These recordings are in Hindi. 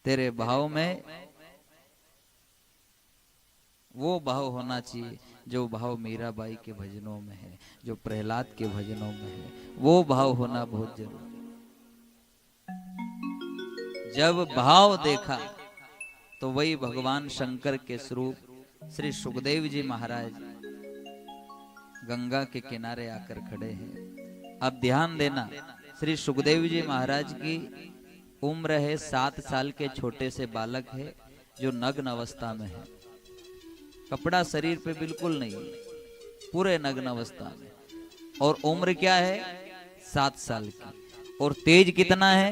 तेरे भाव में वो भाव होना चाहिए जो भाव मीराबाई के भजनों में है, जो प्रहलाद के भजनों में है, वो भाव होना बहुत जरूरी। जब भाव देखा तो वही भगवान शंकर के स्वरूप श्री सुखदेव जी महाराज गंगा के किनारे आकर खड़े हैं। अब ध्यान देना, श्री सुखदेव जी महाराज की उम्र है 7 साल के छोटे से बालक है जो नग्न अवस्था में है, कपड़ा शरीर पे बिल्कुल नहीं है, पूरे नग्न अवस्था में, और उम्र क्या है 7 साल की, और तेज कितना है,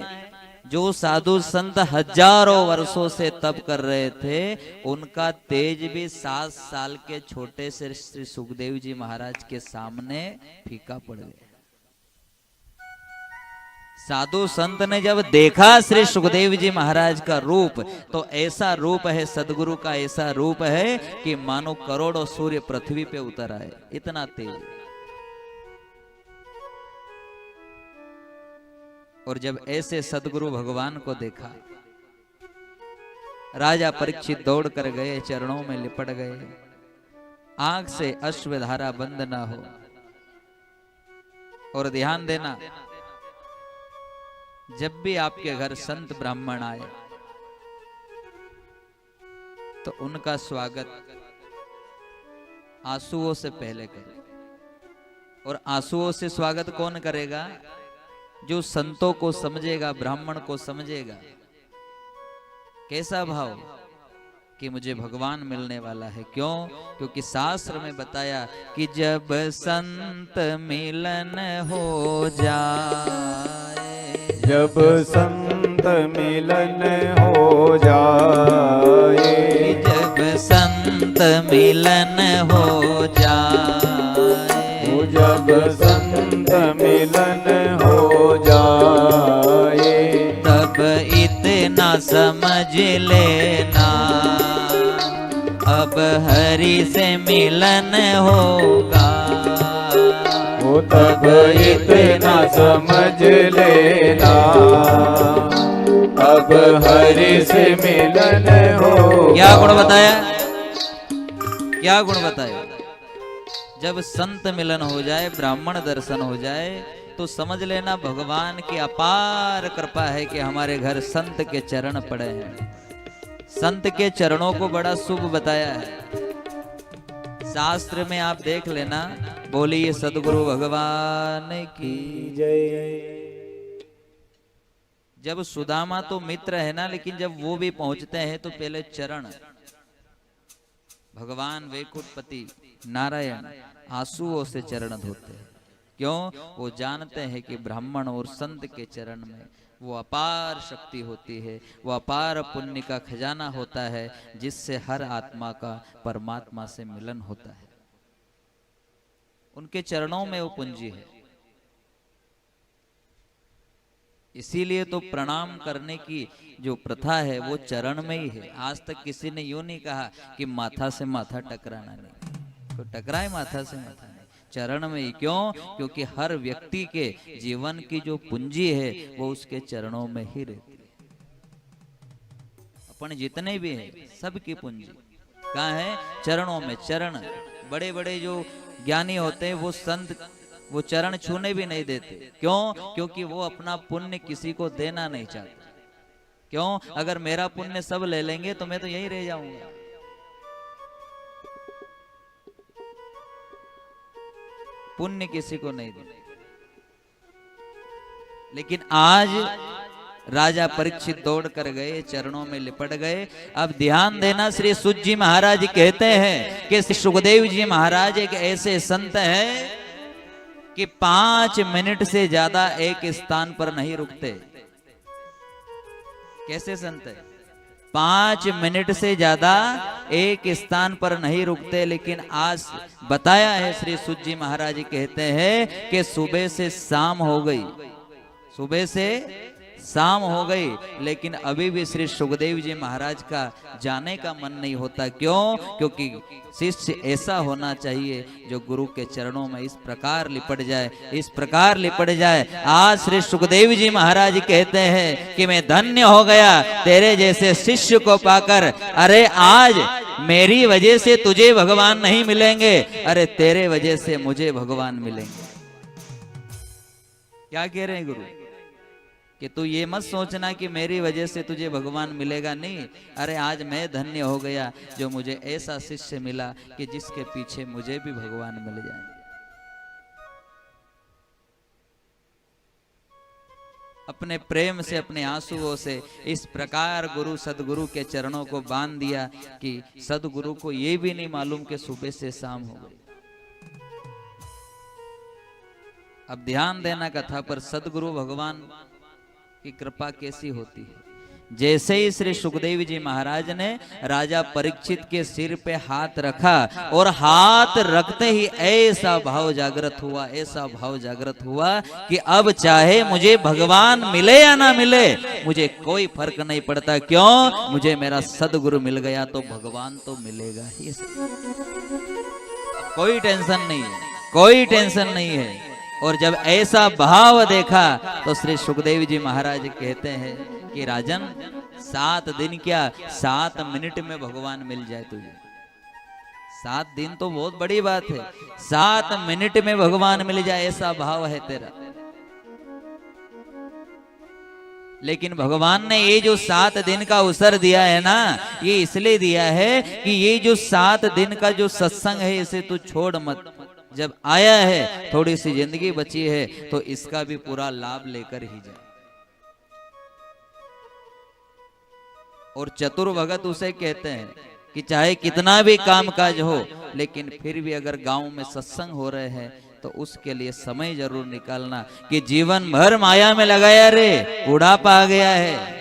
जो साधु संत हजारों वर्षों से तप कर रहे थे उनका तेज भी 7 साल के छोटे से श्री सुखदेव जी महाराज के सामने फीका पड़ गया। साधु संत ने जब देखा श्री सुखदेव जी महाराज का रूप, तो ऐसा रूप है सदगुरु का, ऐसा रूप है कि मानो करोड़ों सूर्य पृथ्वी पे उतर आए, इतना तेज। और जब ऐसे सदगुरु भगवान को देखा, राजा परीक्षित दौड़ कर गए, चरणों में लिपट गए, आंख से अश्वधारा बंद ना हो। और ध्यान देना, जब भी आपके घर संत ब्राह्मण आए तो उनका स्वागत आंसुओं से पहले करें। और आंसुओं से स्वागत कौन करेगा? जो संतों को समझेगा, ब्राह्मण को समझेगा। कैसा भाव कि मुझे भगवान मिलने वाला है। क्यों? क्योंकि शास्त्र में बताया कि जब संत मिलन हो जाए, जब संत मिलन हो जाए, जब संत मिलन हो जाए, जब संत मिलन हो जाए, तब इतना समझ लेना अब हरि से मिलन होगा। वो तब इतना समझ लेना अब हरि से मिलन होगा। क्या गुण बताया? क्या गुण बताया? जब संत मिलन हो जाए, ब्राह्मण दर्शन हो जाए, तो समझ लेना भगवान की अपार कृपा है कि हमारे घर संत के चरण पड़े हैं। संत के चरणों को बड़ा शुभ बताया है शास्त्र में, आप देख लेना। बोलिए सदगुरु भगवान की जय। जब सुदामा तो मित्र है ना, लेकिन जब वो भी पहुंचते हैं तो पहले चरण, भगवान वैकुंठपति नारायण आंसुओं से चरण धोते हैं। क्यों? वो जानते हैं कि ब्राह्मण और संत के चरण में वो अपार शक्ति होती है, वो अपार पुण्य का खजाना होता है, जिससे हर आत्मा का परमात्मा से मिलन होता है। उनके चरणों में वो पूंजी है। इसीलिए तो प्रणाम करने की जो प्रथा है वो चरण में ही है। आज तक किसी ने यूं नहीं कहा कि माथा से माथा टकराना नहीं, तो टकराए माथा से माथा नहीं, चरण में ही। क्यों? क्योंकि हर व्यक्ति के जीवन की जो पूंजी है वो उसके चरणों में ही रहती है। अपन जितने भी हैं सबकी पूंजी कहाँ है? चरणों में। चरण, बड़े बड़े जो ज्ञानी होते हैं वो संत वो चरण छूने भी नहीं देते। क्यों? क्योंकि वो अपना पुण्य किसी को देना नहीं चाहते। क्यों? अगर मेरा पुण्य सब ले लेंगे तो मैं तो यहीं रह जाऊंगा। पुण्य किसी को नहीं दे। लेकिन आज राजा परीक्षित दौड़ कर गए, चरणों में लिपट गए। अब ध्यान देना, श्री सूत जी महाराज कहते हैं कि सुखदेव जी महाराज एक ऐसे संत हैं कि 5 मिनट से ज्यादा एक स्थान पर नहीं रुकते। कैसे संत है? 5 मिनट से ज्यादा एक स्थान पर नहीं रुकते। लेकिन आज बताया है, श्री सूत जी महाराज कहते हैं कि सुबह से शाम हो गई, सुबह से शाम हो गई, लेकिन अभी भी श्री सुखदेव जी महाराज का जाने का मन नहीं होता। क्यों? क्योंकि शिष्य ऐसा होना चाहिए जो गुरु के चरणों में इस प्रकार लिपट जाए, इस प्रकार लिपट जाए। आज श्री सुखदेव जी महाराज कहते हैं कि मैं धन्य हो गया तेरे जैसे शिष्य को पाकर। अरे आज मेरी वजह से तुझे भगवान नहीं मिलेंगे, अरे तेरे वजह से मुझे भगवान मिलेंगे। क्या कह रहे हैं गुरु? कि तू ये मत सोचना कि मेरी वजह से तुझे भगवान मिलेगा, नहीं। अरे आज मैं धन्य हो गया जो मुझे ऐसा शिष्य मिला कि जिसके पीछे मुझे भी भगवान मिल जाएंगे। अपने प्रेम से, अपने आंसुओं से इस प्रकार गुरु सदगुरु के चरणों को बांध दिया कि सदगुरु को ये भी नहीं मालूम कि सुबह से शाम हो गई। अब ध्यान देना कथा पर, सदगुरु भगवान की कृपा कैसी होती है। जैसे ही श्री सुखदेव जी महाराज ने राजा परीक्षित के सिर पे हाथ रखा और हाथ रखते ही ऐसा भाव जागृत हुआ, ऐसा भाव जागृत हुआ कि अब चाहे मुझे भगवान मिले या ना मिले, मुझे कोई फर्क नहीं पड़ता। क्यों? मुझे मेरा सदगुरु मिल गया तो भगवान तो मिलेगा ही। कोई टेंशन नहीं है, कोई टेंशन नहीं है। और जब ऐसा भाव देखा तो श्री सुखदेव जी महाराज कहते हैं कि राजन, 7 दिन क्या, 7 मिनट में भगवान मिल जाए तुझे। 7 दिन तो बहुत बड़ी बात है, 7 मिनट में भगवान मिल जाए, ऐसा भाव है तेरा। लेकिन भगवान ने ये जो 7 दिन का अवसर दिया है ना, ये इसलिए दिया है कि ये जो 7 दिन का जो सत्संग है इसे तू छोड़ मत। जब आया है, थोड़ी सी जिंदगी बची है, तो इसका भी पूरा लाभ लेकर ही जाए। और चतुर भगत उसे कहते हैं कि चाहे कितना भी काम काज हो, लेकिन फिर भी अगर गांव में सत्संग हो रहे हैं तो उसके लिए समय जरूर निकालना। कि जीवन भर माया में लगाया रे, बुढ़ापा आ गया है,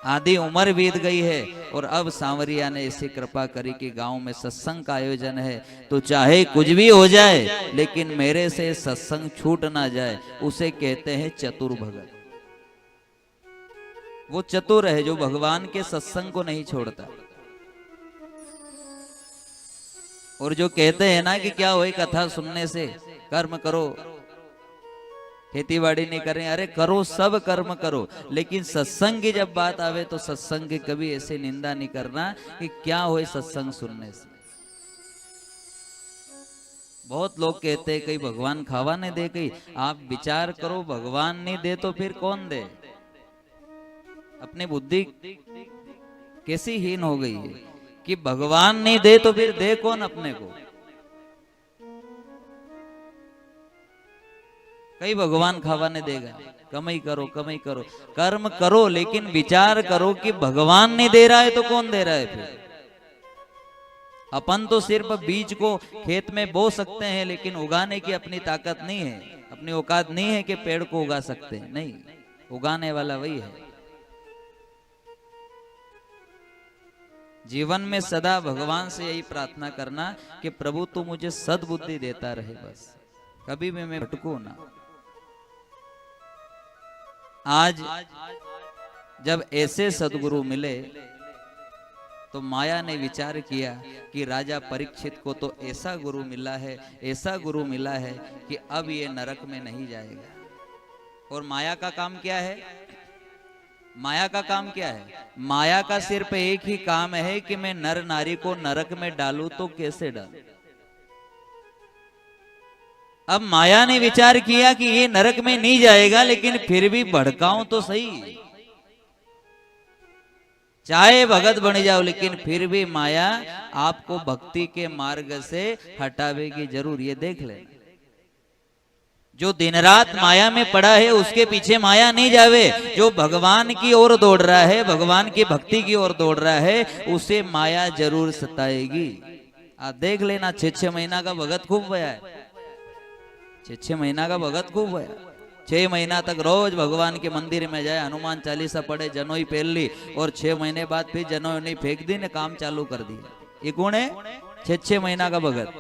आधी उम्र बीत गई है, और अब सांवरिया ने ऐसी कृपा करी कि गांव में सत्संग का आयोजन है, तो चाहे कुछ भी हो जाए लेकिन मेरे से सत्संग छूट ना जाए। उसे कहते हैं चतुर भगत। वो चतुर है जो भगवान के सत्संग को नहीं छोड़ता। और जो कहते हैं ना कि क्या हुई कथा सुनने से, कर्म करो, खेती बाड़ी नहीं करें, अरे करो, सब कर्म करो, लेकिन सत्संग की जब बात आवे तो सत्संग की कभी ऐसे निंदा नहीं करना कि क्या होए सत्संग सुनने से। बहुत लोग कहते हैं कहीं भगवान खावा नहीं दे, कहीं आप विचार करो, भगवान नहीं दे तो फिर कौन दे? अपनी बुद्धि कैसी हीन हो गई है कि भगवान नहीं दे तो फिर दे कौन अपने को? कई भगवान खावा नहीं देगा। कमाई करो, कमाई करो, कर्म करो, लेकिन विचार करो कि भगवान नहीं दे रहा है तो कौन दे रहा है फिर? अपन तो सिर्फ बीज को खेत में बो सकते हैं, लेकिन उगाने की अपनी ताकत नहीं है, अपनी औकात नहीं है कि पेड़ को उगा सकते हैं। नहीं, उगाने वाला वही है। जीवन में सदा भगवान से यही प्रार्थना करना कि प्रभु तू मुझे सद्बुद्धि देता रहे, बस कभी भी मैं भटकूं ना। आज जब ऐसे सदगुरु मिले तो माया ने विचार किया कि राजा परीक्षित को तो ऐसा गुरु मिला है, ऐसा गुरु मिला है कि अब ये नरक में नहीं जाएगा। और माया का काम क्या है? माया का काम क्या है? माया का सिर्फ एक ही काम है कि मैं नर नारी को नरक में डालूं, तो कैसे डालूं? अब माया ने विचार किया कि ये नरक में नहीं जाएगा, लेकिन फिर भी भड़काऊं तो सही, चाहे भगत बन जाओ, लेकिन फिर भी माया आपको भक्ति के मार्ग से हटावेगी जरूर, ये देख ले। जो दिन रात माया में पड़ा है उसके पीछे माया नहीं जावे। जो भगवान की ओर दौड़ रहा है, भगवान की भक्ति की ओर दौड़ रहा है, उसे माया जरूर सताएगी। आप देख लेना, 6-6 महीना का भगत खूब गया है, 6-6 महीना का भगत खूब गया। 6 महीना तक रोज भगवान के मंदिर में जाए, हनुमान चालीसा पढ़े, जनोई पहन ली, और 6 महीने बाद फिर जनोई नहीं फेंक दी ने काम चालू कर दिया। ये कौन है? 6-6 महीना का भगत।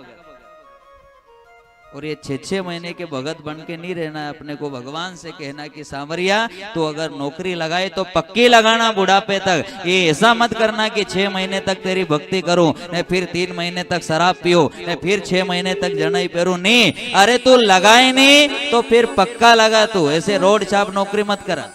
और ये 6-6 महीने के भगत बन के नहीं रहना है, अपने को भगवान से कहना कि सांवरिया तो अगर नौकरी लगाए तो पक्की लगाना बुढ़ापे तक। ये ऐसा मत करना कि 6 महीने तक तेरी भक्ति करूं ने फिर 3 महीने तक शराब पियो ने फिर 6 महीने तक जनाई पहनूं। नहीं, अरे तू लगाए नहीं तो फिर पक्का लगा तू, ऐसे रोड छाप नौकरी मत करा।